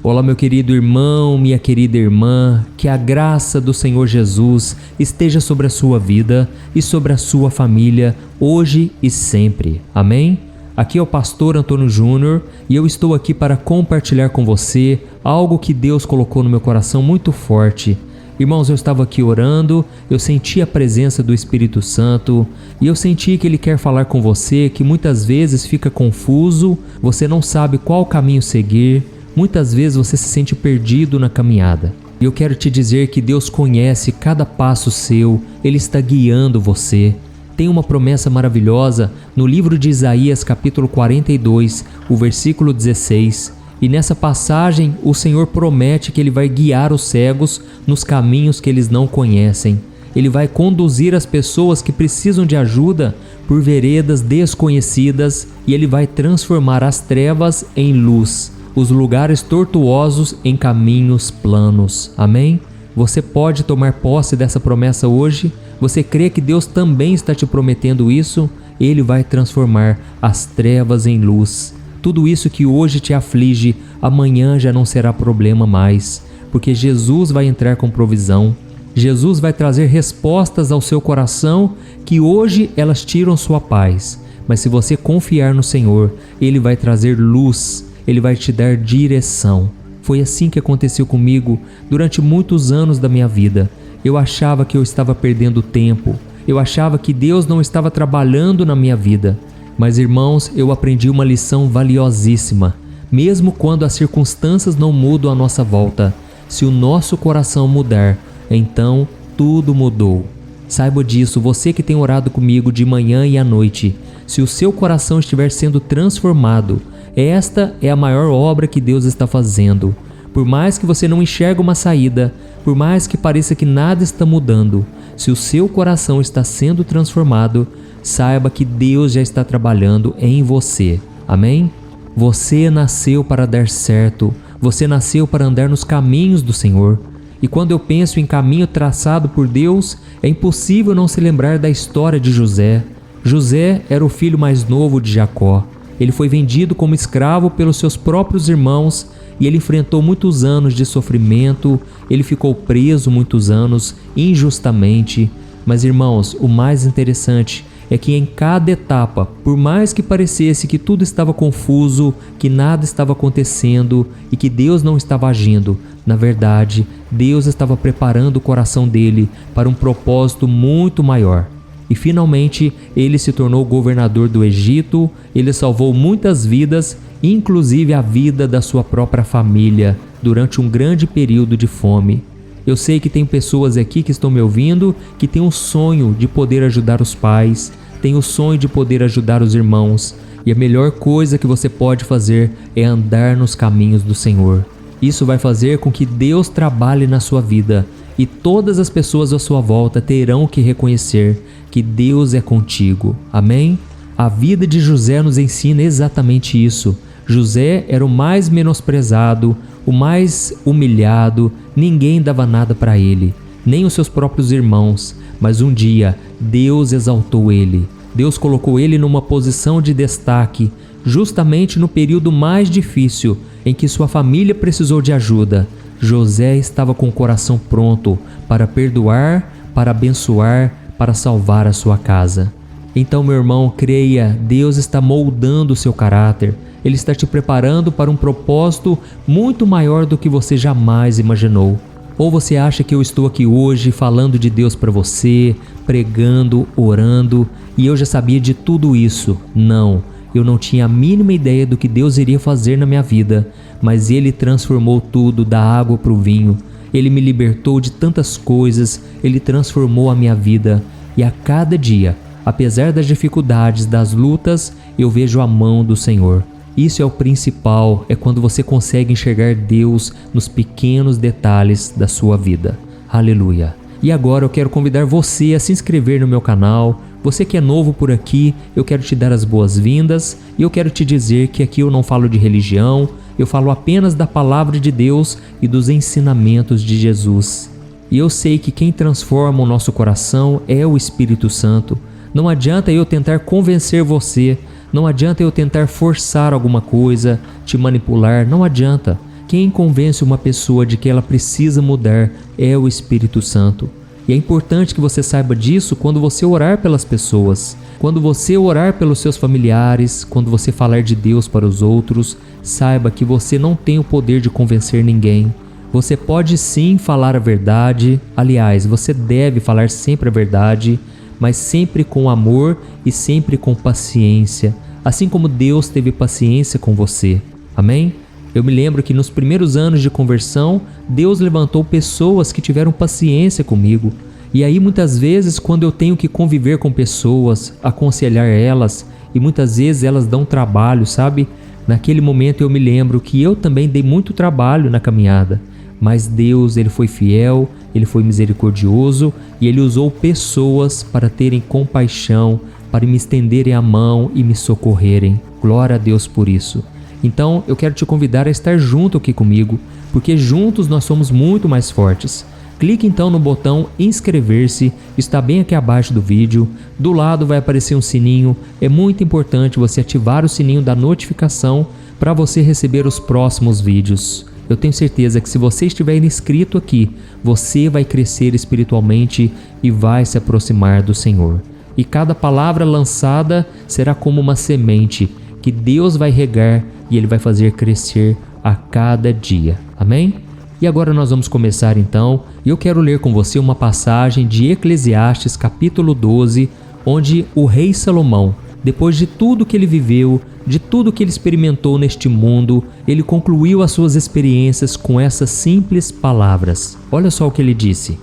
Olá, meu querido irmão, minha querida irmã, que a graça do Senhor Jesus esteja sobre a sua vida e sobre a sua família, hoje e sempre. Amém? Aqui é o pastor Antônio Júnior e eu estou aqui para compartilhar com você algo que Deus colocou no meu coração muito forte. Irmãos, eu estava aqui orando, eu senti a presença do Espírito Santo e eu senti que Ele quer falar com você, que muitas vezes fica confuso, você não sabe qual caminho seguir. Muitas vezes você se sente perdido na caminhada. E eu quero te dizer que Deus conhece cada passo seu, Ele está guiando você. Tem uma promessa maravilhosa no livro de Isaías, capítulo 42, o versículo 16. E nessa passagem, o Senhor promete que Ele vai guiar os cegos nos caminhos que eles não conhecem. Ele vai conduzir as pessoas que precisam de ajuda por veredas desconhecidas e Ele vai transformar as trevas em luz, os lugares tortuosos em caminhos planos. Amém? Você pode tomar posse dessa promessa hoje? Você crê que Deus também está te prometendo isso? Ele vai transformar as trevas em luz. Tudo isso que hoje te aflige, amanhã já não será problema mais, porque Jesus vai entrar com provisão. Jesus vai trazer respostas ao seu coração que hoje elas tiram sua paz. Mas se você confiar no Senhor, Ele vai trazer luz. Ele vai te dar direção. Foi assim que aconteceu comigo durante muitos anos da minha vida. Eu achava que eu estava perdendo tempo. Eu achava que Deus não estava trabalhando na minha vida. Mas, irmãos, eu aprendi uma lição valiosíssima. Mesmo quando as circunstâncias não mudam à nossa volta, se o nosso coração mudar, então tudo mudou. Saiba disso, você que tem orado comigo de manhã e à noite. Se o seu coração estiver sendo transformado, esta é a maior obra que Deus está fazendo. Por mais que você não enxergue uma saída, por mais que pareça que nada está mudando, se o seu coração está sendo transformado, saiba que Deus já está trabalhando em você. Amém? Você nasceu para dar certo. Você nasceu para andar nos caminhos do Senhor. E quando eu penso em caminho traçado por Deus, é impossível não se lembrar da história de José. José era o filho mais novo de Jacó. Ele foi vendido como escravo pelos seus próprios irmãos e ele enfrentou muitos anos de sofrimento, ele ficou preso muitos anos injustamente. Mas, irmãos, o mais interessante é que em cada etapa, por mais que parecesse que tudo estava confuso, que nada estava acontecendo e que Deus não estava agindo, na verdade, Deus estava preparando o coração dele para um propósito muito maior. E finalmente ele se tornou governador do Egito, ele salvou muitas vidas, inclusive a vida da sua própria família, durante um grande período de fome. Eu sei que tem pessoas aqui que estão me ouvindo que têm o sonho de poder ajudar os pais, têm o sonho de poder ajudar os irmãos, e a melhor coisa que você pode fazer é andar nos caminhos do Senhor. Isso vai fazer com que Deus trabalhe na sua vida e todas as pessoas à sua volta terão que reconhecer que Deus é contigo. Amém? A vida de José nos ensina exatamente isso. José era o mais menosprezado, o mais humilhado, ninguém dava nada para ele, nem os seus próprios irmãos. Mas um dia, Deus exaltou ele. Deus colocou ele numa posição de destaque, justamente no período mais difícil, em que sua família precisou de ajuda. José estava com o coração pronto para perdoar, para abençoar, para salvar a sua casa. Então, meu irmão, creia, Deus está moldando o seu caráter. Ele está te preparando para um propósito muito maior do que você jamais imaginou. Ou você acha que eu estou aqui hoje falando de Deus para você, pregando, orando, e eu já sabia de tudo isso? Não, eu não tinha a mínima ideia do que Deus iria fazer na minha vida, mas Ele transformou tudo da água para o vinho. Ele me libertou de tantas coisas, Ele transformou a minha vida. E a cada dia, apesar das dificuldades, das lutas, eu vejo a mão do Senhor. Isso é o principal, é quando você consegue enxergar Deus nos pequenos detalhes da sua vida. Aleluia! E agora eu quero convidar você a se inscrever no meu canal. Você que é novo por aqui, eu quero te dar as boas-vindas e eu quero te dizer que aqui eu não falo de religião, eu falo apenas da palavra de Deus e dos ensinamentos de Jesus. E eu sei que quem transforma o nosso coração é o Espírito Santo. Não adianta eu tentar convencer você, não adianta eu tentar forçar alguma coisa, te manipular, não adianta. Quem convence uma pessoa de que ela precisa mudar é o Espírito Santo. E é importante que você saiba disso quando você orar pelas pessoas, quando você orar pelos seus familiares, quando você falar de Deus para os outros. Saiba que você não tem o poder de convencer ninguém. Você pode sim falar a verdade, aliás, você deve falar sempre a verdade, mas sempre com amor e sempre com paciência, assim como Deus teve paciência com você. Amém? Eu me lembro que nos primeiros anos de conversão, Deus levantou pessoas que tiveram paciência comigo. E aí muitas vezes quando eu tenho que conviver com pessoas, aconselhar elas, e muitas vezes elas dão trabalho, sabe? Naquele momento eu me lembro que eu também dei muito trabalho na caminhada. Mas Deus, Ele foi fiel, Ele foi misericordioso e Ele usou pessoas para terem compaixão, para me estenderem a mão e me socorrerem. Glória a Deus por isso. Então eu quero te convidar a estar junto aqui comigo, porque juntos nós somos muito mais fortes. Clique então no botão inscrever-se, está bem aqui abaixo do vídeo. Do lado vai aparecer um sininho. É muito importante você ativar o sininho da notificação para você receber os próximos vídeos. Eu tenho certeza que se você estiver inscrito aqui, você vai crescer espiritualmente e vai se aproximar do Senhor. E cada palavra lançada será como uma semente que Deus vai regar e Ele vai fazer crescer a cada dia. Amém? E agora nós vamos começar então, e eu quero ler com você uma passagem de Eclesiastes capítulo 12, onde o rei Salomão, depois de tudo que ele viveu, de tudo que ele experimentou neste mundo, ele concluiu as suas experiências com essas simples palavras. Olha só o que ele disse: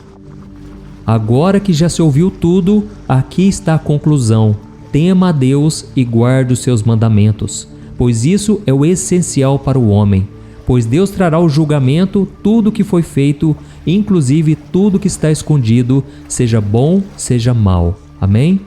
agora que já se ouviu tudo, aqui está a conclusão. Tema a Deus e guarde os seus mandamentos, pois isso é o essencial para o homem. Pois Deus trará o julgamento tudo que foi feito, inclusive tudo que está escondido, seja bom, seja mal. Amém?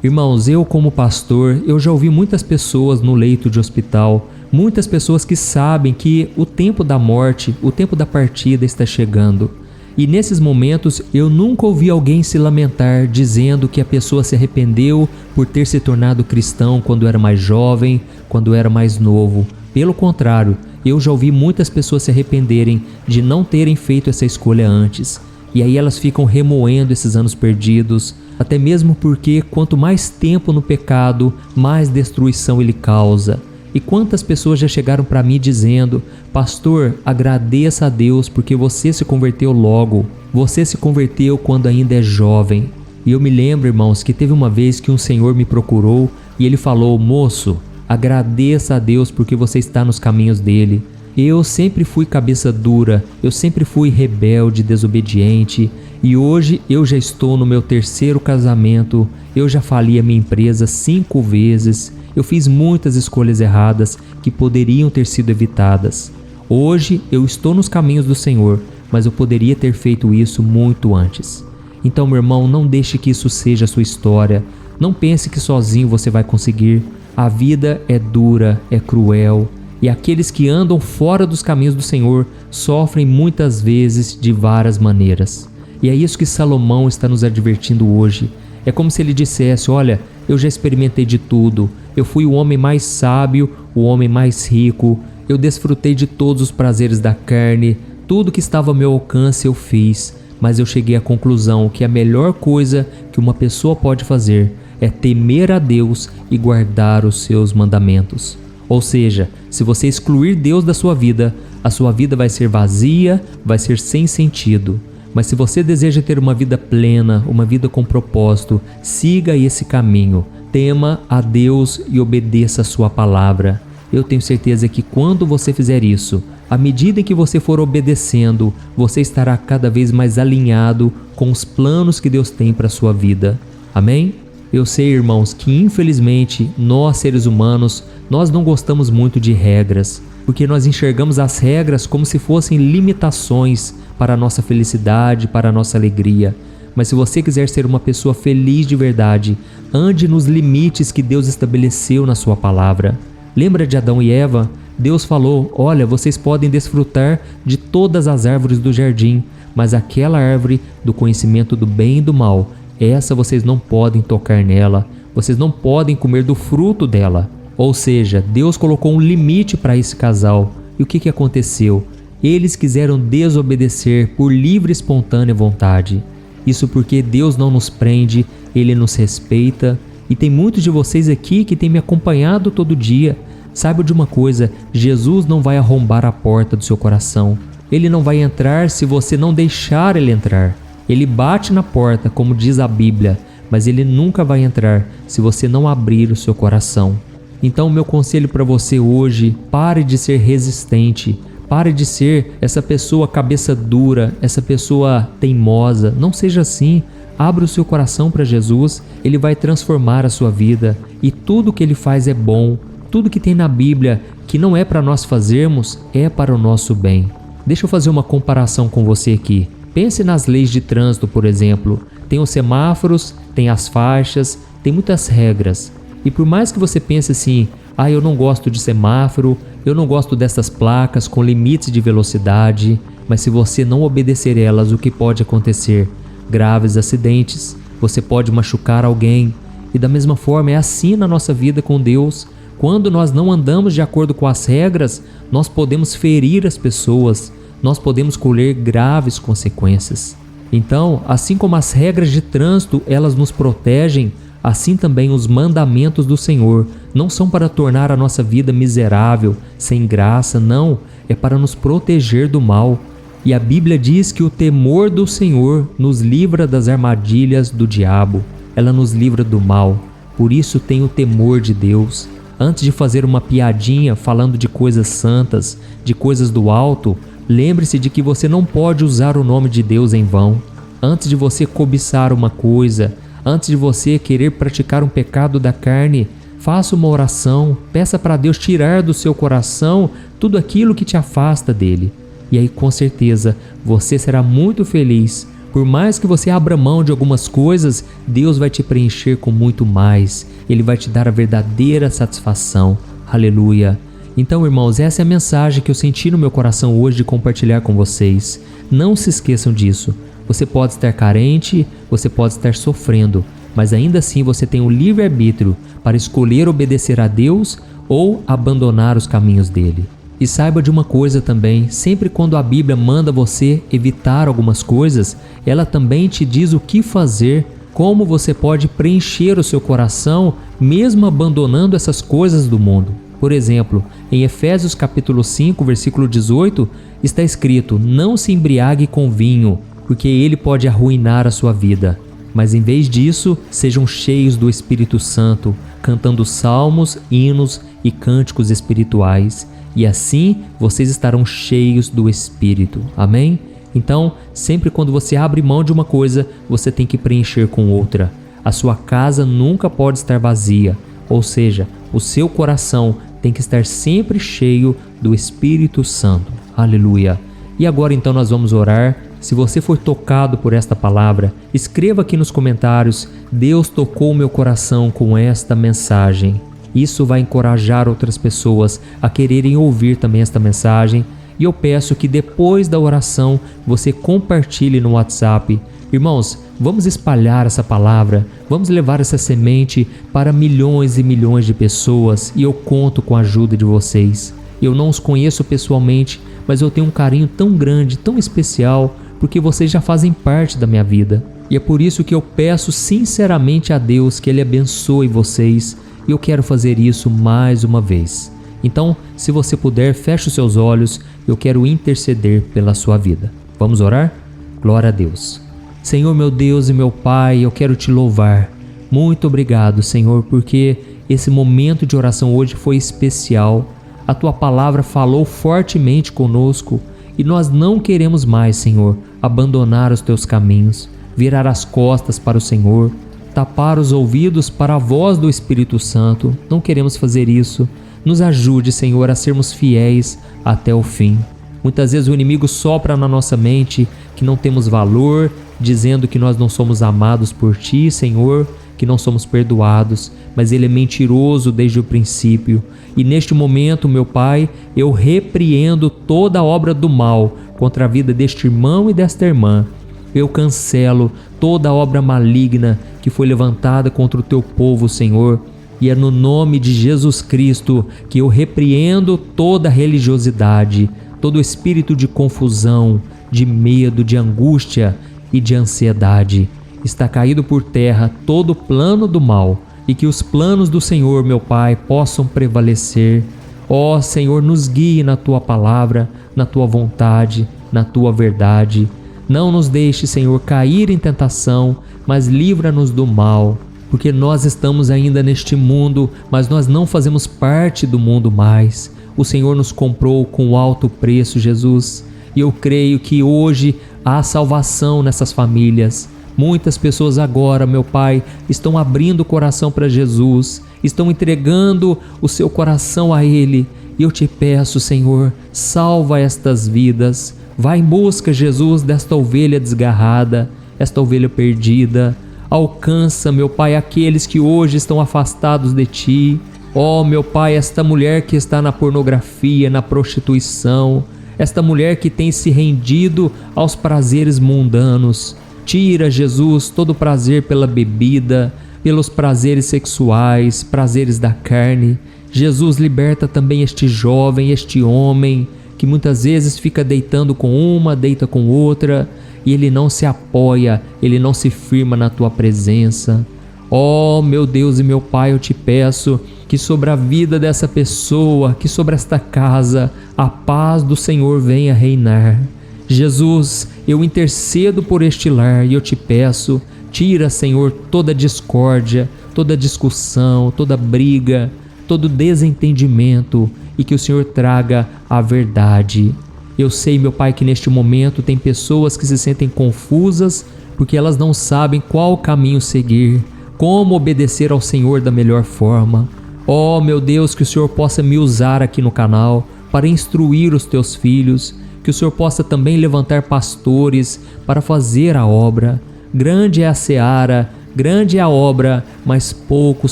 Irmãos, eu como pastor, eu já ouvi muitas pessoas no leito de hospital, muitas pessoas que sabem que o tempo da morte, o tempo da partida está chegando. E nesses momentos eu nunca ouvi alguém se lamentar dizendo que a pessoa se arrependeu por ter se tornado cristão quando era mais jovem, quando era mais novo. Pelo contrário, eu já ouvi muitas pessoas se arrependerem de não terem feito essa escolha antes. E aí elas ficam remoendo esses anos perdidos, até mesmo porque quanto mais tempo no pecado, mais destruição ele causa. E quantas pessoas já chegaram para mim dizendo: pastor, agradeça a Deus porque você se converteu logo, você se converteu quando ainda é jovem. E eu me lembro, irmãos, que teve uma vez que um senhor me procurou e ele falou: moço, agradeça a Deus porque você está nos caminhos dele. Eu sempre fui cabeça dura, eu sempre fui rebelde, desobediente, e hoje eu já estou no meu 3º casamento, eu já fali a minha empresa 5 vezes, eu fiz muitas escolhas erradas que poderiam ter sido evitadas. Hoje eu estou nos caminhos do Senhor, mas eu poderia ter feito isso muito antes. Então, meu irmão, não deixe que isso seja a sua história, não pense que sozinho você vai conseguir. A vida é dura, é cruel, e aqueles que andam fora dos caminhos do Senhor sofrem muitas vezes de várias maneiras. E é isso que Salomão está nos advertindo hoje. É como se ele dissesse: olha, eu já experimentei de tudo, eu fui o homem mais sábio, o homem mais rico, eu desfrutei de todos os prazeres da carne, tudo que estava ao meu alcance eu fiz, mas eu cheguei à conclusão que a melhor coisa que uma pessoa pode fazer é temer a Deus e guardar os seus mandamentos. Ou seja, se você excluir Deus da sua vida, a sua vida vai ser vazia, vai ser sem sentido. Mas se você deseja ter uma vida plena, uma vida com propósito, siga esse caminho. Tema a Deus e obedeça a sua palavra. Eu tenho certeza que quando você fizer isso, à medida em que você for obedecendo, você estará cada vez mais alinhado com os planos que Deus tem para a sua vida. Amém? Eu sei, irmãos, que infelizmente nós seres humanos, nós não gostamos muito de regras, porque nós enxergamos as regras como se fossem limitações para a nossa felicidade, para a nossa alegria. Mas se você quiser ser uma pessoa feliz de verdade, ande nos limites que Deus estabeleceu na sua palavra. Lembra de Adão e Eva? Deus falou: olha, vocês podem desfrutar de todas as árvores do jardim, mas aquela árvore do conhecimento do bem e do mal, essa vocês não podem tocar nela, vocês não podem comer do fruto dela. Ou seja, Deus colocou um limite para esse casal. E E o que aconteceu? Eles quiseram desobedecer por livre e espontânea vontade. Isso porque Deus não nos prende, Ele nos respeita. E tem muitos de vocês aqui que têm me acompanhado todo dia. Saiba de uma coisa, Jesus não vai arrombar a porta do seu coração. Ele não vai entrar se você não deixar Ele entrar. Ele bate na porta, como diz a Bíblia, mas Ele nunca vai entrar se você não abrir o seu coração. Então, meu conselho para você hoje, pare de ser resistente. Pare de ser essa pessoa cabeça dura, essa pessoa teimosa. Não seja assim. Abra o seu coração para Jesus. Ele vai transformar a sua vida. E tudo que Ele faz é bom. Tudo que tem na Bíblia que não é para nós fazermos, é para o nosso bem. Deixa eu fazer uma comparação com você aqui. Pense nas leis de trânsito, por exemplo. Tem os semáforos, tem as faixas, tem muitas regras. E por mais que você pense assim, eu não gosto de semáforo, eu não gosto dessas placas com limites de velocidade, mas se você não obedecer elas, o que pode acontecer? Graves acidentes, você pode machucar alguém. E da mesma forma é assim na nossa vida com Deus. Quando nós não andamos de acordo com as regras, nós podemos ferir as pessoas, nós podemos colher graves consequências. Então, assim como as regras de trânsito, elas nos protegem, assim também os mandamentos do Senhor não são para tornar a nossa vida miserável, sem graça, não, é para nos proteger do mal. E a Bíblia diz que o temor do Senhor nos livra das armadilhas do diabo, ela nos livra do mal. Por isso tenha o temor de Deus. Antes de fazer uma piadinha falando de coisas santas, de coisas do alto, lembre-se de que você não pode usar o nome de Deus em vão. Antes de você cobiçar uma coisa, antes de você querer praticar um pecado da carne, faça uma oração, peça para Deus tirar do seu coração tudo aquilo que te afasta dele. E aí com certeza você será muito feliz. Por mais que você abra mão de algumas coisas, Deus vai te preencher com muito mais. Ele vai te dar a verdadeira satisfação. Aleluia! Então, irmãos, essa é a mensagem que eu senti no meu coração hoje de compartilhar com vocês. Não se esqueçam disso. Você pode estar carente, você pode estar sofrendo, mas ainda assim você tem o livre-arbítrio para escolher obedecer a Deus ou abandonar os caminhos dele. E saiba de uma coisa também, sempre quando a Bíblia manda você evitar algumas coisas, ela também te diz o que fazer, como você pode preencher o seu coração mesmo abandonando essas coisas do mundo. Por exemplo, em Efésios capítulo 5, versículo 18, está escrito: não se embriague com vinho, porque ele pode arruinar a sua vida. Mas em vez disso, sejam cheios do Espírito Santo, cantando salmos, hinos e cânticos espirituais. E assim vocês estarão cheios do Espírito. Amém? Então, sempre quando você abre mão de uma coisa, você tem que preencher com outra. A sua casa nunca pode estar vazia. Ou seja, o seu coração tem que estar sempre cheio do Espírito Santo. Aleluia! E agora então nós vamos orar. Se você for tocado por esta palavra, escreva aqui nos comentários: Deus tocou o meu coração com esta mensagem. Isso vai encorajar outras pessoas a quererem ouvir também esta mensagem. E eu peço que depois da oração você compartilhe no WhatsApp. Irmãos, vamos espalhar essa palavra, vamos levar essa semente para milhões e milhões de pessoas, e eu conto com a ajuda de vocês. Eu não os conheço pessoalmente, mas eu tenho um carinho tão grande, tão especial, porque vocês já fazem parte da minha vida. E é por isso que eu peço sinceramente a Deus que Ele abençoe vocês, e eu quero fazer isso mais uma vez. Então, se você puder, feche os seus olhos, eu quero interceder pela sua vida. Vamos orar? Glória a Deus. Senhor, meu Deus e meu Pai, eu quero te louvar. Muito obrigado, Senhor, porque esse momento de oração hoje foi especial. A Tua palavra falou fortemente conosco e nós não queremos mais, Senhor, abandonar os Teus caminhos, virar as costas para o Senhor, tapar os ouvidos para a voz do Espírito Santo. Não queremos fazer isso. Nos ajude, Senhor, a sermos fiéis até o fim. Muitas vezes o inimigo sopra na nossa mente que não temos valor, dizendo que nós não somos amados por Ti, Senhor, que não somos perdoados, mas ele é mentiroso desde o princípio. E neste momento, meu Pai, eu repreendo toda a obra do mal contra a vida deste irmão e desta irmã. Eu cancelo toda a obra maligna que foi levantada contra o Teu povo, Senhor, E é no nome de Jesus Cristo que eu repreendo toda religiosidade, todo espírito de confusão, de medo, de angústia e de ansiedade. Está caído por terra todo plano do mal, e que os planos do Senhor, meu Pai, possam prevalecer. Ó Senhor, nos guie na Tua palavra, na Tua vontade, na Tua verdade. Não nos deixe, Senhor, cair em tentação, mas livra-nos do mal, porque nós estamos ainda neste mundo, mas nós não fazemos parte do mundo mais. O Senhor nos comprou com alto preço, Jesus, e eu creio que hoje há salvação nessas famílias. Muitas pessoas agora, meu Pai, estão abrindo o coração para Jesus, estão entregando o seu coração a Ele. E eu te peço, Senhor, salva estas vidas. Vai em busca, Jesus, desta ovelha desgarrada, esta ovelha perdida. Alcança, meu Pai, aqueles que hoje estão afastados de Ti. Ó, meu Pai, esta mulher que está na pornografia, na prostituição, esta mulher que tem se rendido aos prazeres mundanos. Tira, Jesus, todo o prazer pela bebida, pelos prazeres sexuais, prazeres da carne. Jesus, liberta também este jovem, este homem, que muitas vezes fica deitando com uma, deita com outra, e ele não se apoia, ele não se firma na Tua presença. Ó, meu Deus e meu Pai, eu te peço que sobre a vida dessa pessoa, que sobre esta casa, a paz do Senhor venha reinar. Jesus, eu intercedo por este lar e eu te peço, tira, Senhor, toda discórdia, toda discussão, toda briga, todo desentendimento, e que o Senhor traga a verdade. Eu sei, meu Pai, que neste momento tem pessoas que se sentem confusas porque elas não sabem qual caminho seguir, como obedecer ao Senhor da melhor forma. Ó, meu Deus, que o Senhor possa me usar aqui no canal para instruir os Teus filhos, que o Senhor possa também levantar pastores para fazer a obra. Grande é a seara, grande é a obra, mas poucos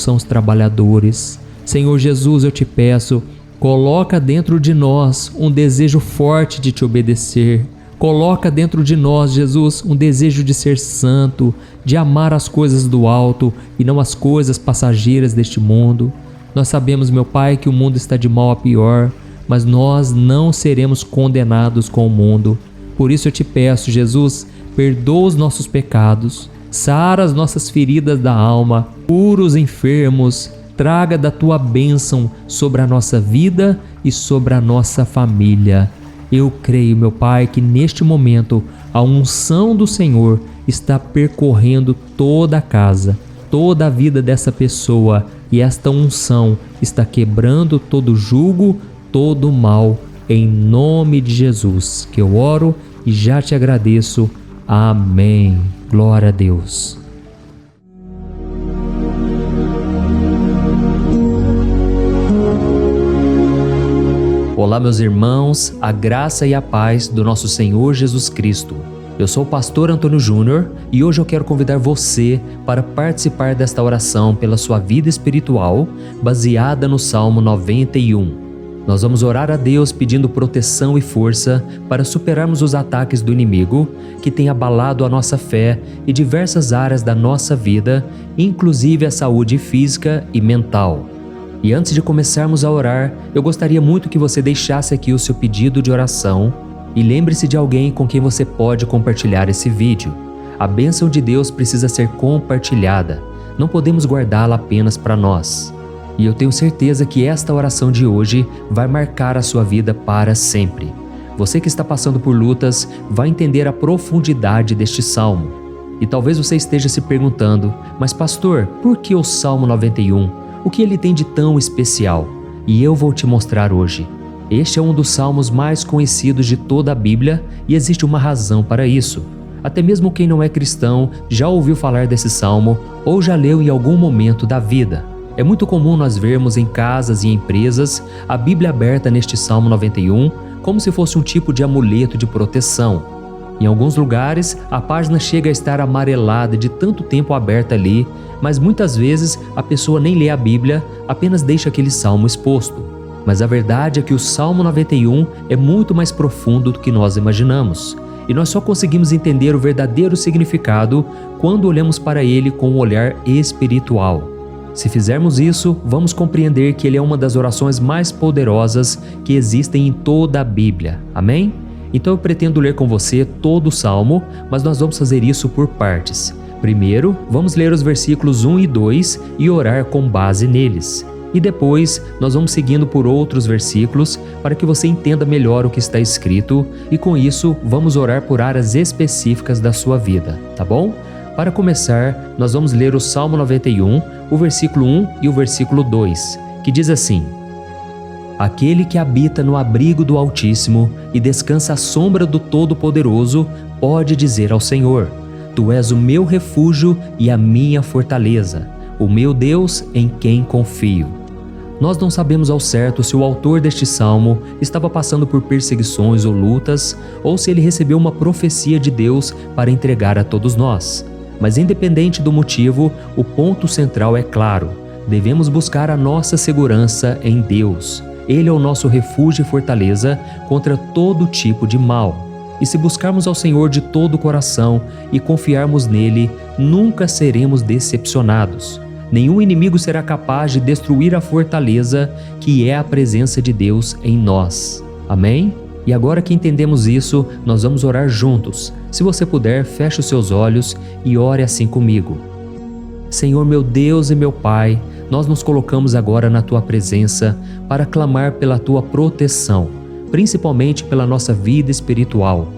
são os trabalhadores. Senhor Jesus, eu te peço, coloca dentro de nós um desejo forte de Te obedecer. Coloca dentro de nós, Jesus, um desejo de ser santo, de amar as coisas do alto e não as coisas passageiras deste mundo. Nós sabemos, meu Pai, que o mundo está de mal a pior, mas nós não seremos condenados com o mundo. Por isso eu te peço, Jesus, perdoa os nossos pecados, sara as nossas feridas da alma, cura os enfermos, traga da Tua bênção sobre a nossa vida e sobre a nossa família. Eu creio, meu Pai, que neste momento a unção do Senhor está percorrendo toda a casa, toda a vida dessa pessoa, e esta unção está quebrando todo jugo, todo mal, em nome de Jesus, que eu oro e já te agradeço. Amém. Glória a Deus. Olá, meus irmãos, a graça e a paz do nosso Senhor Jesus Cristo. Eu sou o pastor Antônio Júnior e hoje eu quero convidar você para participar desta oração pela sua vida espiritual, baseada no Salmo 91. Nós vamos orar a Deus pedindo proteção e força para superarmos os ataques do inimigo que tem abalado a nossa fé e diversas áreas da nossa vida, inclusive a saúde física e mental. E antes de começarmos a orar, eu gostaria muito que você deixasse aqui o seu pedido de oração e lembre-se de alguém com quem você pode compartilhar esse vídeo. A bênção de Deus precisa ser compartilhada, não podemos guardá-la apenas para nós. E eu tenho certeza que esta oração de hoje vai marcar a sua vida para sempre. Você que está passando por lutas vai entender a profundidade deste salmo. E talvez você esteja se perguntando, mas pastor, por que o Salmo 91? O que ele tem de tão especial? E eu vou te mostrar hoje. Este é um dos salmos mais conhecidos de toda a Bíblia e existe uma razão para isso. Até mesmo quem não é cristão já ouviu falar desse salmo ou já leu em algum momento da vida. É muito comum nós vermos em casas e empresas a Bíblia aberta neste Salmo 91 como se fosse um tipo de amuleto de proteção. Em alguns lugares, a página chega a estar amarelada de tanto tempo aberta ali, mas muitas vezes a pessoa nem lê a Bíblia, apenas deixa aquele salmo exposto. Mas a verdade é que o Salmo 91 é muito mais profundo do que nós imaginamos. E nós só conseguimos entender o verdadeiro significado quando olhamos para ele com um olhar espiritual. Se fizermos isso, vamos compreender que ele é uma das orações mais poderosas que existem em toda a Bíblia. Amém? Então eu pretendo ler com você todo o Salmo, mas nós vamos fazer isso por partes. Primeiro, vamos ler os versículos 1 e 2 e orar com base neles. E depois, nós vamos seguindo por outros versículos para que você entenda melhor o que está escrito e com isso, vamos orar por áreas específicas da sua vida, tá bom? Para começar, nós vamos ler o Salmo 91, o versículo 1 e o versículo 2, que diz assim: Aquele que habita no abrigo do Altíssimo e descansa à sombra do Todo-Poderoso pode dizer ao Senhor: Tu és o meu refúgio e a minha fortaleza, o meu Deus em quem confio. Nós não sabemos ao certo se o autor deste salmo estava passando por perseguições ou lutas, ou se ele recebeu uma profecia de Deus para entregar a todos nós. Mas independente do motivo, o ponto central é claro: devemos buscar a nossa segurança em Deus. Ele é o nosso refúgio e fortaleza contra todo tipo de mal. E se buscarmos ao Senhor de todo o coração e confiarmos nele, nunca seremos decepcionados. Nenhum inimigo será capaz de destruir a fortaleza que é a presença de Deus em nós. Amém? E agora que entendemos isso, nós vamos orar juntos. Se você puder, feche os seus olhos e ore assim comigo. Senhor meu Deus e meu Pai, nós nos colocamos agora na Tua presença para clamar pela Tua proteção, principalmente pela nossa vida espiritual.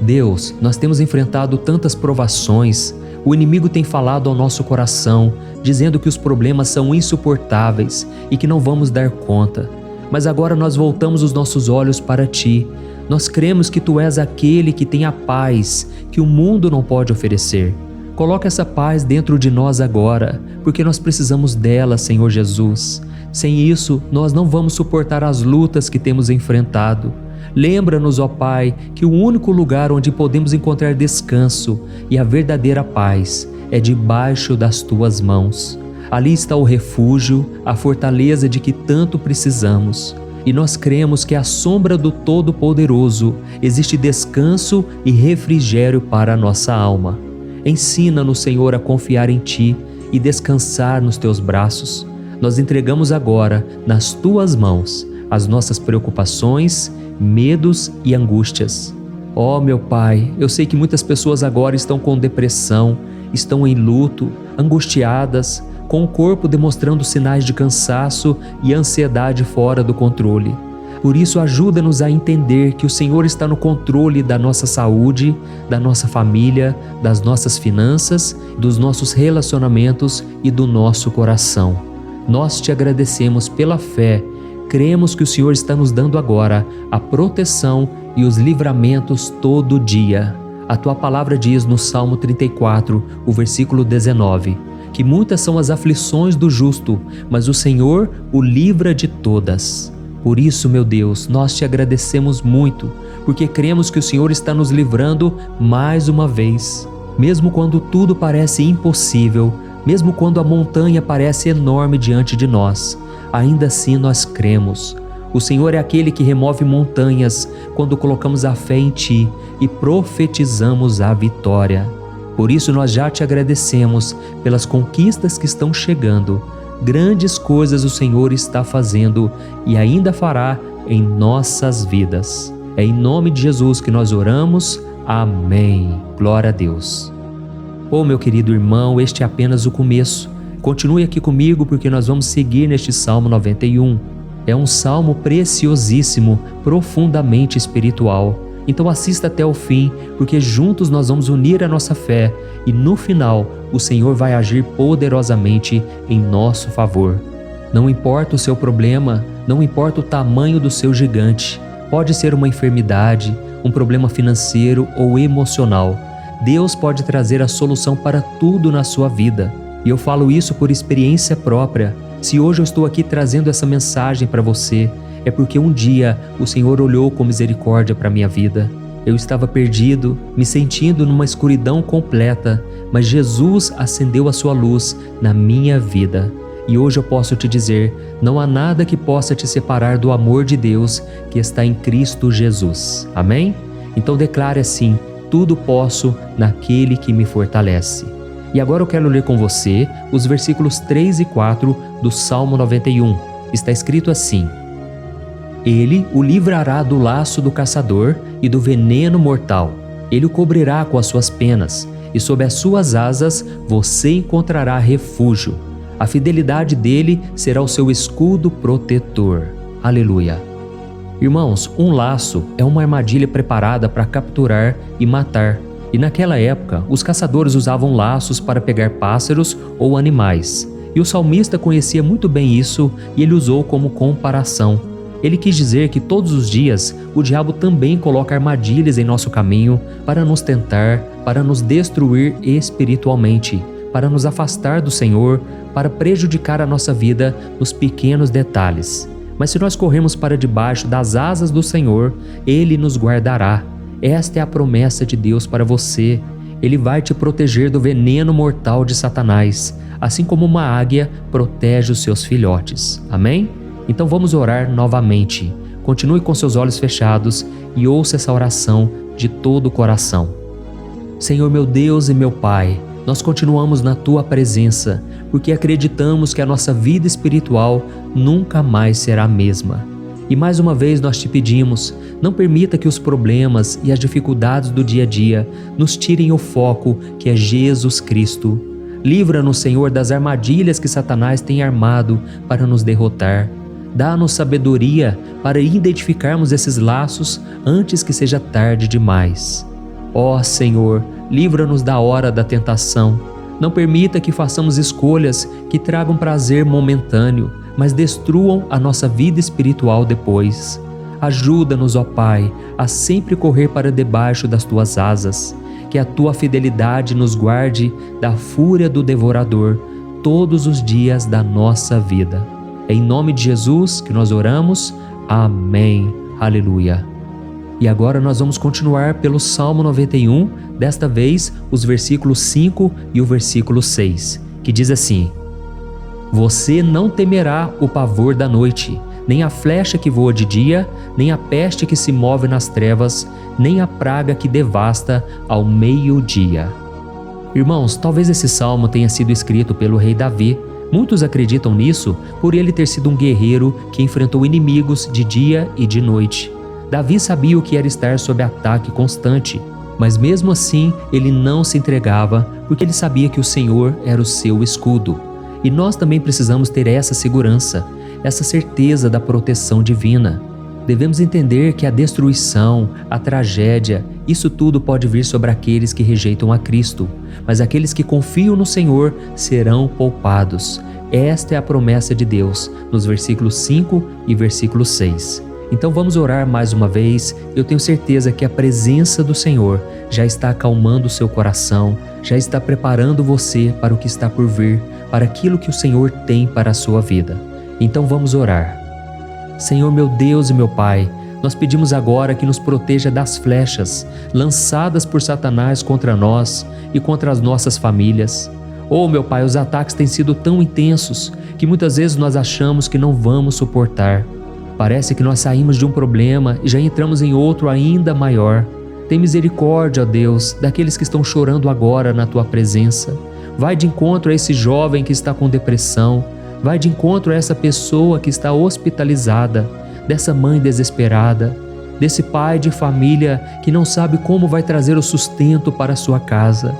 Deus, nós temos enfrentado tantas provações, o inimigo tem falado ao nosso coração, dizendo que os problemas são insuportáveis e que não vamos dar conta. Mas agora nós voltamos os nossos olhos para Ti. Nós cremos que Tu és aquele que tem a paz que o mundo não pode oferecer. Coloca essa paz dentro de nós agora, porque nós precisamos dela, Senhor Jesus. Sem isso, nós não vamos suportar as lutas que temos enfrentado. Lembra-nos, ó Pai, que o único lugar onde podemos encontrar descanso e a verdadeira paz é debaixo das Tuas mãos. Ali está o refúgio, a fortaleza de que tanto precisamos. E nós cremos que à sombra do Todo-Poderoso existe descanso e refrigério para a nossa alma. Ensina-nos, Senhor, a confiar em Ti e descansar nos Teus braços. Nós entregamos agora, nas Tuas mãos, as nossas preocupações, medos e angústias. Ó meu Pai, eu sei que muitas pessoas agora estão com depressão, estão em luto, angustiadas, com o corpo demonstrando sinais de cansaço e ansiedade fora do controle. Por isso, ajuda-nos a entender que o Senhor está no controle da nossa saúde, da nossa família, das nossas finanças, dos nossos relacionamentos e do nosso coração. Nós Te agradecemos pela fé. Cremos que o Senhor está nos dando agora a proteção e os livramentos todo dia. A Tua palavra diz no Salmo 34, o versículo 19, que muitas são as aflições do justo, mas o Senhor o livra de todas. Por isso, meu Deus, nós Te agradecemos muito, porque cremos que o Senhor está nos livrando mais uma vez. Mesmo quando tudo parece impossível, mesmo quando a montanha parece enorme diante de nós, ainda assim nós cremos. O Senhor é aquele que remove montanhas quando colocamos a fé em Ti e profetizamos a vitória. Por isso nós já Te agradecemos pelas conquistas que estão chegando. Grandes coisas o Senhor está fazendo e ainda fará em nossas vidas. É em nome de Jesus que nós oramos. Amém. Glória a Deus. Oh, meu querido irmão, este é apenas o começo. Continue aqui comigo porque nós vamos seguir neste Salmo 91. É um salmo preciosíssimo, profundamente espiritual. Então assista até o fim, porque juntos nós vamos unir a nossa fé e no final o Senhor vai agir poderosamente em nosso favor. Não importa o seu problema, não importa o tamanho do seu gigante, pode ser uma enfermidade, um problema financeiro ou emocional. Deus pode trazer a solução para tudo na sua vida. E eu falo isso por experiência própria. Se hoje eu estou aqui trazendo essa mensagem para você, é porque um dia o Senhor olhou com misericórdia para a minha vida. Eu estava perdido, me sentindo numa escuridão completa, mas Jesus acendeu a sua luz na minha vida. E hoje eu posso te dizer, não há nada que possa te separar do amor de Deus que está em Cristo Jesus. Amém? Então declare assim: tudo posso naquele que me fortalece. E agora eu quero ler com você os versículos 3 e 4 do Salmo 91. Está escrito assim: Ele o livrará do laço do caçador e do veneno mortal. Ele o cobrirá com as suas penas, e sob as suas asas você encontrará refúgio. A fidelidade dele será o seu escudo protetor. Aleluia. Irmãos, um laço é uma armadilha preparada para capturar e matar. E naquela época, os caçadores usavam laços para pegar pássaros ou animais. E o salmista conhecia muito bem isso e ele usou como comparação. Ele quis dizer que todos os dias o diabo também coloca armadilhas em nosso caminho para nos tentar, para nos destruir espiritualmente, para nos afastar do Senhor, para prejudicar a nossa vida nos pequenos detalhes. Mas se nós corrermos para debaixo das asas do Senhor, Ele nos guardará. Esta é a promessa de Deus para você. Ele vai te proteger do veneno mortal de Satanás, assim como uma águia protege os seus filhotes. Amém? Então vamos orar novamente. Continue com seus olhos fechados e ouça essa oração de todo o coração. Senhor meu Deus e meu Pai, nós continuamos na Tua presença, porque acreditamos que a nossa vida espiritual nunca mais será a mesma. E mais uma vez nós te pedimos, não permita que os problemas e as dificuldades do dia a dia nos tirem o foco que é Jesus Cristo. Livra-nos, Senhor, das armadilhas que Satanás tem armado para nos derrotar. Dá-nos sabedoria para identificarmos esses laços antes que seja tarde demais. Ó Senhor, livra-nos da hora da tentação. Não permita que façamos escolhas que tragam prazer momentâneo, mas destruam a nossa vida espiritual depois. Ajuda-nos, ó Pai, a sempre correr para debaixo das Tuas asas. Que a Tua fidelidade nos guarde da fúria do devorador todos os dias da nossa vida. É em nome de Jesus que nós oramos. Amém. Aleluia. E agora nós vamos continuar pelo Salmo 91, desta vez os versículos 5 e o versículo 6, que diz assim: Você não temerá o pavor da noite, nem a flecha que voa de dia, nem a peste que se move nas trevas, nem a praga que devasta ao meio-dia. Irmãos, talvez esse salmo tenha sido escrito pelo rei Davi. Muitos acreditam nisso por ele ter sido um guerreiro que enfrentou inimigos de dia e de noite. Davi sabia o que era estar sob ataque constante, mas mesmo assim ele não se entregava porque ele sabia que o Senhor era o seu escudo. E nós também precisamos ter essa segurança, essa certeza da proteção divina. Devemos entender que a destruição, a tragédia, isso tudo pode vir sobre aqueles que rejeitam a Cristo, mas aqueles que confiam no Senhor serão poupados. Esta é a promessa de Deus, nos versículos 5 e versículo 6. Então vamos orar mais uma vez. Eu tenho certeza que a presença do Senhor já está acalmando o seu coração, já está preparando você para o que está por vir, para aquilo que o Senhor tem para a sua vida. Então vamos orar. Senhor meu Deus e meu Pai, nós pedimos agora que nos proteja das flechas lançadas por Satanás contra nós e contra as nossas famílias. Oh meu Pai, os ataques têm sido tão intensos que muitas vezes nós achamos que não vamos suportar. Parece que nós saímos de um problema e já entramos em outro ainda maior. Tem misericórdia, ó Deus, daqueles que estão chorando agora na Tua presença. Vai de encontro a esse jovem que está com depressão. Vai de encontro a essa pessoa que está hospitalizada, dessa mãe desesperada, desse pai de família que não sabe como vai trazer o sustento para a sua casa.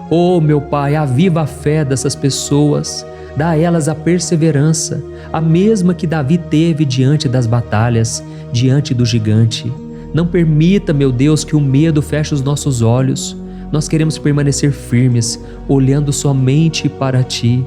Oh, meu Pai, aviva a fé dessas pessoas, dá a elas a perseverança, a mesma que Davi teve diante das batalhas, diante do gigante. Não permita, meu Deus, que o medo feche os nossos olhos. Nós queremos permanecer firmes, olhando somente para Ti.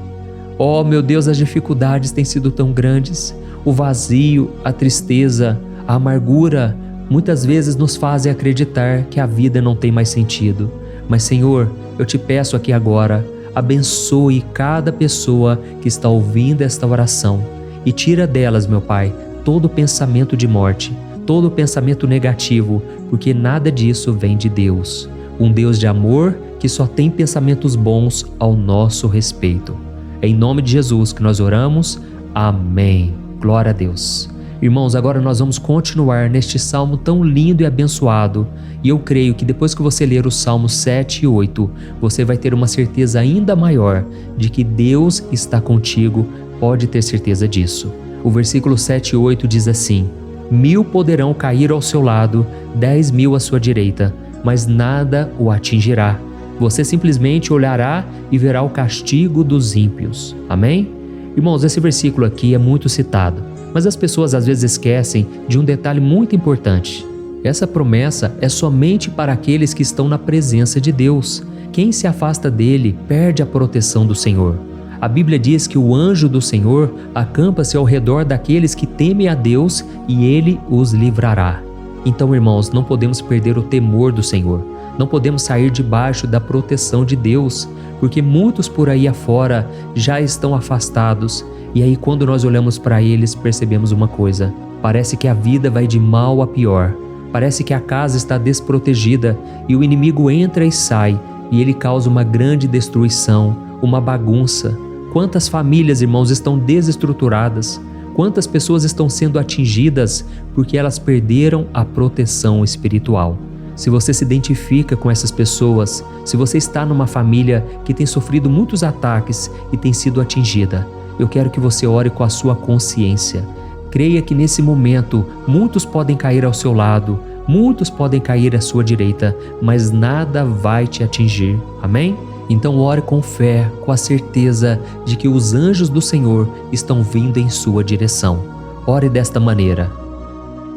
Oh, meu Deus, as dificuldades têm sido tão grandes. O vazio, a tristeza, a amargura, muitas vezes nos fazem acreditar que a vida não tem mais sentido. Mas, Senhor, eu te peço aqui agora, abençoe cada pessoa que está ouvindo esta oração e tira delas, meu Pai, todo pensamento de morte, todo pensamento negativo, porque nada disso vem de Deus. Um Deus de amor que só tem pensamentos bons ao nosso respeito. É em nome de Jesus que nós oramos. Amém. Glória a Deus. Irmãos, agora nós vamos continuar neste salmo tão lindo e abençoado. E eu creio que depois que você ler os salmos 7 e 8, você vai ter uma certeza ainda maior de que Deus está contigo, pode ter certeza disso. O versículo 7 e 8 diz assim: 1000 poderão cair ao seu lado, 10.000 à sua direita, mas nada o atingirá. Você simplesmente olhará e verá o castigo dos ímpios. Amém? Irmãos, esse versículo aqui é muito citado, mas as pessoas às vezes esquecem de um detalhe muito importante. Essa promessa é somente para aqueles que estão na presença de Deus. Quem se afasta dele perde a proteção do Senhor. A Bíblia diz que o anjo do Senhor acampa-se ao redor daqueles que temem a Deus e ele os livrará. Então, irmãos, não podemos perder o temor do Senhor. Não podemos sair debaixo da proteção de Deus, porque muitos por aí afora já estão afastados. E aí, quando nós olhamos para eles, percebemos uma coisa: parece que a vida vai de mal a pior. Parece que a casa está desprotegida e o inimigo entra e sai, e ele causa uma grande destruição, uma bagunça. Quantas famílias, irmãos, estão desestruturadas? Quantas pessoas estão sendo atingidas porque elas perderam a proteção espiritual? Se você se identifica com essas pessoas, se você está numa família que tem sofrido muitos ataques e tem sido atingida, eu quero que você ore com a sua consciência. Creia que nesse momento muitos podem cair ao seu lado, muitos podem cair à sua direita, mas nada vai te atingir. Amém? Então ore com fé, com a certeza de que os anjos do Senhor estão vindo em sua direção. Ore desta maneira: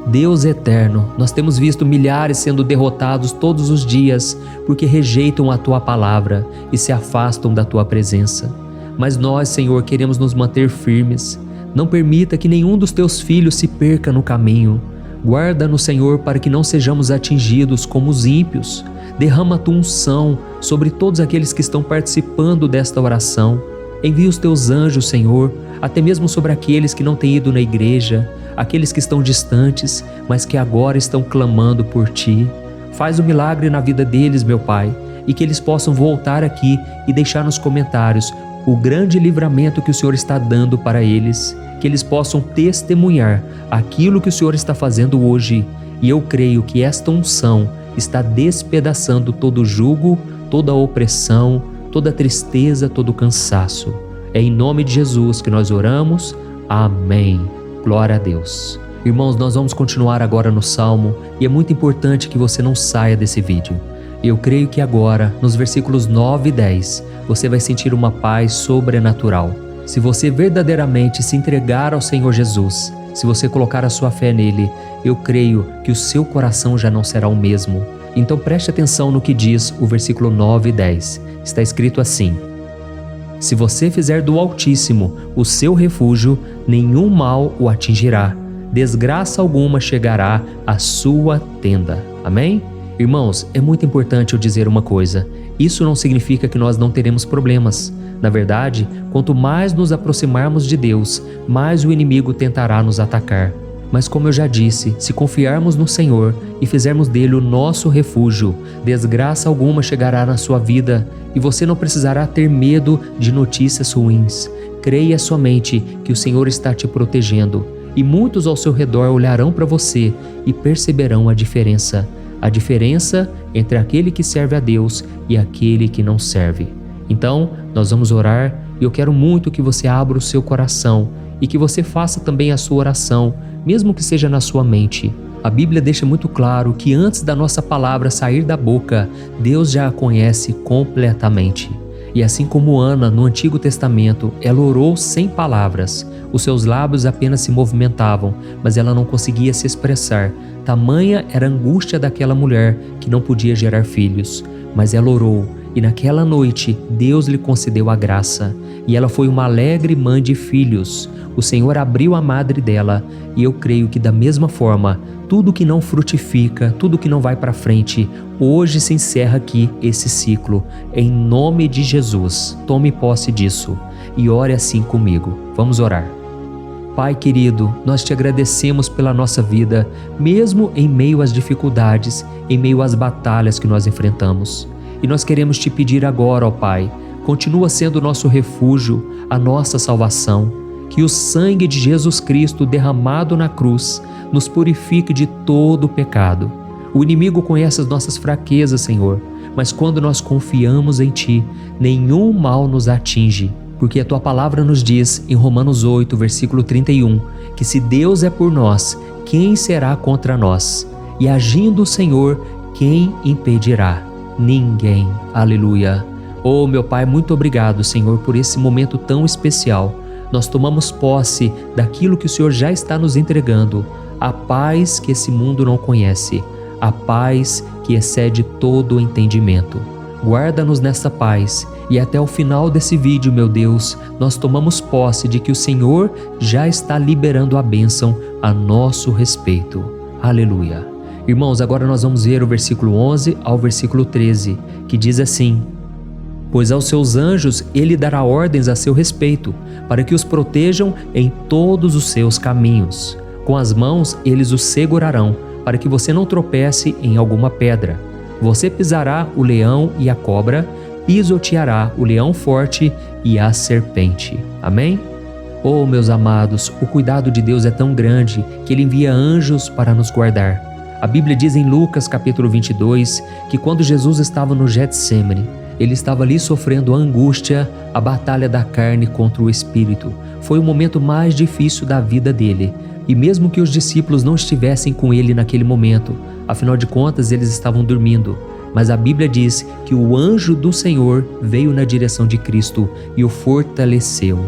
Deus eterno, nós temos visto milhares sendo derrotados todos os dias porque rejeitam a Tua palavra e se afastam da Tua presença. Mas nós, Senhor, queremos nos manter firmes. Não permita que nenhum dos Teus filhos se perca no caminho. Guarda-nos, Senhor, para que não sejamos atingidos como os ímpios. Derrama a Tua unção sobre todos aqueles que estão participando desta oração. Envia os Teus anjos, Senhor, até mesmo sobre aqueles que não têm ido na igreja, aqueles que estão distantes, mas que agora estão clamando por Ti. Faz um milagre na vida deles, meu Pai, e que eles possam voltar aqui e deixar nos comentários o grande livramento que o Senhor está dando para eles, que eles possam testemunhar aquilo que o Senhor está fazendo hoje. E eu creio que esta unção está despedaçando todo o jugo, toda a opressão, toda a tristeza, todo o cansaço. É em nome de Jesus que nós oramos. Amém. Glória a Deus. Irmãos, nós vamos continuar agora no Salmo e é muito importante que você não saia desse vídeo. Eu creio que agora, nos versículos 9 e 10, você vai sentir uma paz sobrenatural. Se você verdadeiramente se entregar ao Senhor Jesus, se você colocar a sua fé nele, eu creio que o seu coração já não será o mesmo. Então preste atenção no que diz o versículo 9 e 10. Está escrito assim: Se você fizer do Altíssimo o seu refúgio, nenhum mal o atingirá, desgraça alguma chegará à sua tenda. Amém? Irmãos, é muito importante eu dizer uma coisa: isso não significa que nós não teremos problemas. Na verdade, quanto mais nos aproximarmos de Deus, mais o inimigo tentará nos atacar. Mas como eu já disse, se confiarmos no Senhor e fizermos dele o nosso refúgio, desgraça alguma chegará na sua vida e você não precisará ter medo de notícias ruins. Creia somente que o Senhor está te protegendo e muitos ao seu redor olharão para você e perceberão a diferença entre aquele que serve a Deus e aquele que não serve. Então, nós vamos orar e eu quero muito que você abra o seu coração e que você faça também a sua oração, mesmo que seja na sua mente. A Bíblia deixa muito claro que antes da nossa palavra sair da boca, Deus já a conhece completamente. E assim como Ana, no Antigo Testamento, ela orou sem palavras. Os seus lábios apenas se movimentavam, mas ela não conseguia se expressar. Tamanha era a angústia daquela mulher que não podia gerar filhos. Mas ela orou, e naquela noite Deus lhe concedeu a graça. E ela foi uma alegre mãe de filhos. O Senhor abriu a madre dela, e eu creio que da mesma forma, tudo que não frutifica, tudo que não vai para frente, hoje se encerra aqui esse ciclo. Em nome de Jesus, tome posse disso e ore assim comigo. Vamos orar. Pai querido, nós te agradecemos pela nossa vida, mesmo em meio às dificuldades, em meio às batalhas que nós enfrentamos. E nós queremos te pedir agora, ó Pai, continua sendo o nosso refúgio, a nossa salvação. que o sangue de Jesus Cristo derramado na cruz nos purifique de todo o pecado. O inimigo conhece as nossas fraquezas, Senhor, mas quando nós confiamos em Ti, nenhum mal nos atinge, porque a Tua palavra nos diz em Romanos 8, versículo 31, que se Deus é por nós, quem será contra nós? E agindo o Senhor, quem impedirá? Ninguém. Aleluia. Oh, meu Pai, muito obrigado, Senhor, por esse momento tão especial. Nós tomamos posse daquilo que o Senhor já está nos entregando, a paz que esse mundo não conhece, a paz que excede todo o entendimento. Guarda-nos nessa paz e até o final desse vídeo, meu Deus, nós tomamos posse de que o Senhor já está liberando a bênção a nosso respeito. Aleluia. Irmãos, agora nós vamos ver o versículo 11 ao versículo 13, que diz assim: Pois aos seus anjos ele dará ordens a seu respeito, para que os protejam em todos os seus caminhos. Com as mãos eles os segurarão, para que você não tropece em alguma pedra. Você pisará o leão e a cobra, pisoteará o leão forte e a serpente. Amém? Oh, meus amados, o cuidado de Deus é tão grande que Ele envia anjos para nos guardar. A Bíblia diz em Lucas capítulo 22 que quando Jesus estava no Getsêmani, Ele estava ali sofrendo a angústia, a batalha da carne contra o Espírito. Foi o momento mais difícil da vida dele. E mesmo que os discípulos não estivessem com ele naquele momento, afinal de contas eles estavam dormindo, mas a Bíblia diz que o anjo do Senhor veio na direção de Cristo e o fortaleceu.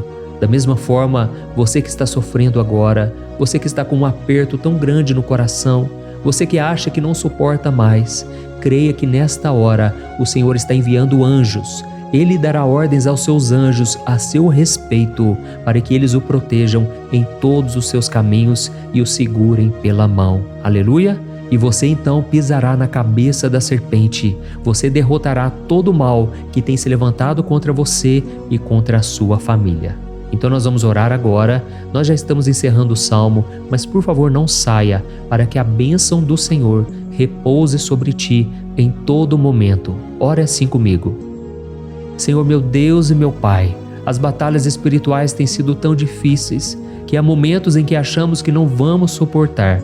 Da mesma forma, você que está sofrendo agora, você que está com um aperto tão grande no coração, você que acha que não suporta mais, creia que nesta hora o Senhor está enviando anjos. Ele dará ordens aos seus anjos a seu respeito, para que eles o protejam em todos os seus caminhos e o segurem pela mão. Aleluia! E você então pisará na cabeça da serpente. Você derrotará todo o mal que tem se levantado contra você e contra a sua família. Então nós vamos orar agora. Nós já estamos encerrando o salmo, mas por favor não saia, para que a bênção do Senhor repouse sobre ti em todo momento. Ore assim comigo. Senhor, meu Deus e meu Pai, as batalhas espirituais têm sido tão difíceis que há momentos em que achamos que não vamos suportar.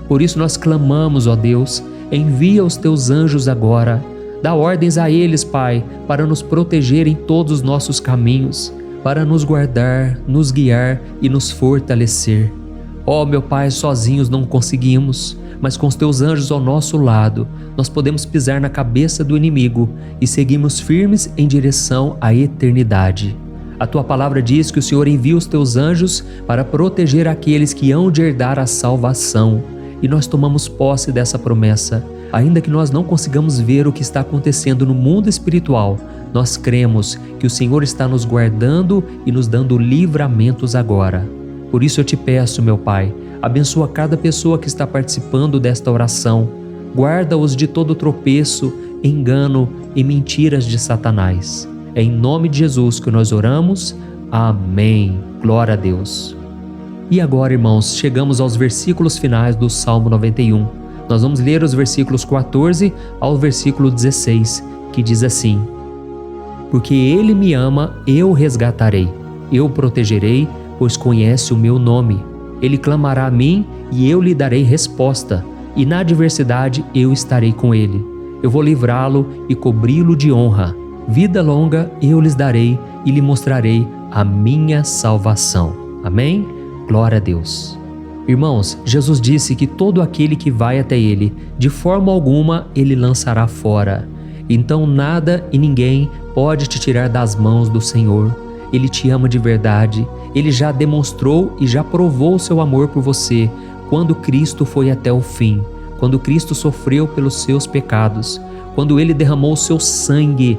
Por isso nós clamamos, ó Deus, envia os teus anjos agora. Dá ordens a eles, Pai, para nos proteger em todos os nossos caminhos, para nos guardar, nos guiar e nos fortalecer. Ó meu Pai, sozinhos não conseguimos, mas com os teus anjos ao nosso lado, nós podemos pisar na cabeça do inimigo e seguirmos firmes em direção à eternidade. A tua palavra diz que o Senhor envia os teus anjos para proteger aqueles que hão de herdar a salvação. E nós tomamos posse dessa promessa. Ainda que nós não consigamos ver o que está acontecendo no mundo espiritual, nós cremos que o Senhor está nos guardando e nos dando livramentos agora. Por isso eu te peço, meu Pai, abençoa cada pessoa que está participando desta oração. Guarda-os de todo tropeço, engano e mentiras de Satanás. É em nome de Jesus que nós oramos. Amém. Glória a Deus. E agora, irmãos, chegamos aos versículos finais do Salmo 91. Nós vamos ler os versículos 14 ao versículo 16, que diz assim: Porque Ele me ama, eu o resgatarei, eu o protegerei, pois conhece o meu nome. Ele clamará a mim e eu lhe darei resposta, e na adversidade eu estarei com ele. Eu vou livrá-lo e cobri-lo de honra. Vida longa eu lhes darei e lhe mostrarei a minha salvação. Amém? Glória a Deus. Irmãos, Jesus disse que todo aquele que vai até ele, de forma alguma ele lançará fora. Então nada e ninguém pode te tirar das mãos do Senhor. Ele te ama de verdade. Ele já demonstrou e já provou o seu amor por você quando Cristo foi até o fim, quando Cristo sofreu pelos seus pecados, quando Ele derramou o seu sangue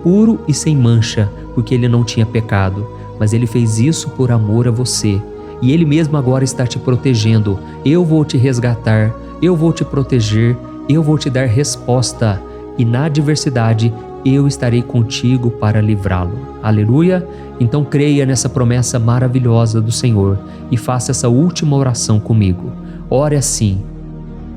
puro e sem mancha, porque Ele não tinha pecado, mas Ele fez isso por amor a você. E Ele mesmo agora está te protegendo. Eu vou te resgatar, eu vou te proteger, eu vou te dar resposta, e na adversidade eu estarei contigo para livrá-lo. Aleluia! Então creia nessa promessa maravilhosa do Senhor e faça essa última oração comigo. Ore assim: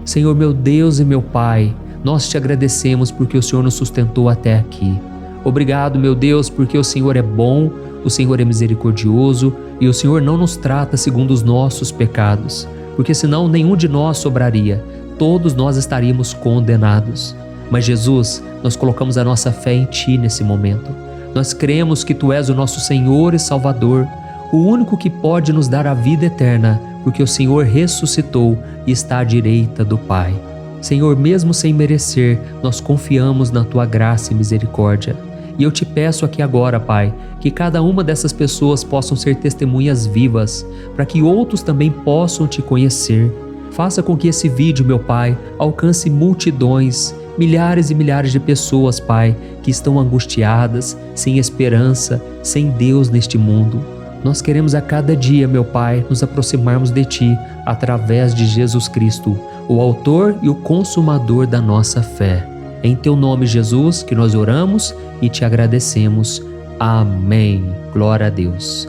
Senhor, meu Deus e meu Pai, nós te agradecemos porque o Senhor nos sustentou até aqui. Obrigado, meu Deus, porque o Senhor é bom, o Senhor é misericordioso e o Senhor não nos trata segundo os nossos pecados, porque senão nenhum de nós sobraria, todos nós estaríamos condenados. Mas Jesus, nós colocamos a nossa fé em Ti nesse momento. Nós cremos que Tu és o nosso Senhor e Salvador, o único que pode nos dar a vida eterna, porque o Senhor ressuscitou e está à direita do Pai. Senhor, mesmo sem merecer, nós confiamos na Tua graça e misericórdia. E eu te peço aqui agora, Pai, que cada uma dessas pessoas possam ser testemunhas vivas, para que outros também possam Te conhecer. Faça com que esse vídeo, meu Pai, alcance multidões, milhares e milhares de pessoas, Pai, que estão angustiadas, sem esperança, sem Deus neste mundo. Nós queremos a cada dia, meu Pai, nos aproximarmos de Ti através de Jesus Cristo, o autor e o consumador da nossa fé. É em Teu nome, Jesus, que nós oramos e Te agradecemos. Amém. Glória a Deus.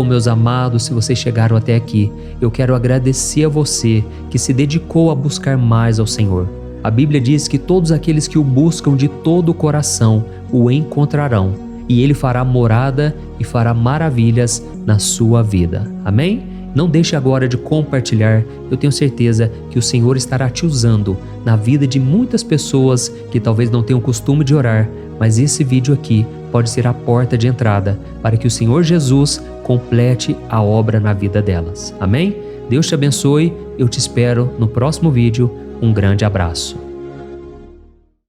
Meus amados, se vocês chegaram até aqui, eu quero agradecer a você que se dedicou a buscar mais ao Senhor. A Bíblia diz que todos aqueles que o buscam de todo o coração o encontrarão, e Ele fará morada e fará maravilhas na sua vida. Amém? Não deixe agora de compartilhar, eu tenho certeza que o Senhor estará te usando na vida de muitas pessoas que talvez não tenham costume de orar, mas esse vídeo aqui pode ser a porta de entrada para que o Senhor Jesus complete a obra na vida delas. Amém? Deus te abençoe, eu te espero no próximo vídeo. Um grande abraço.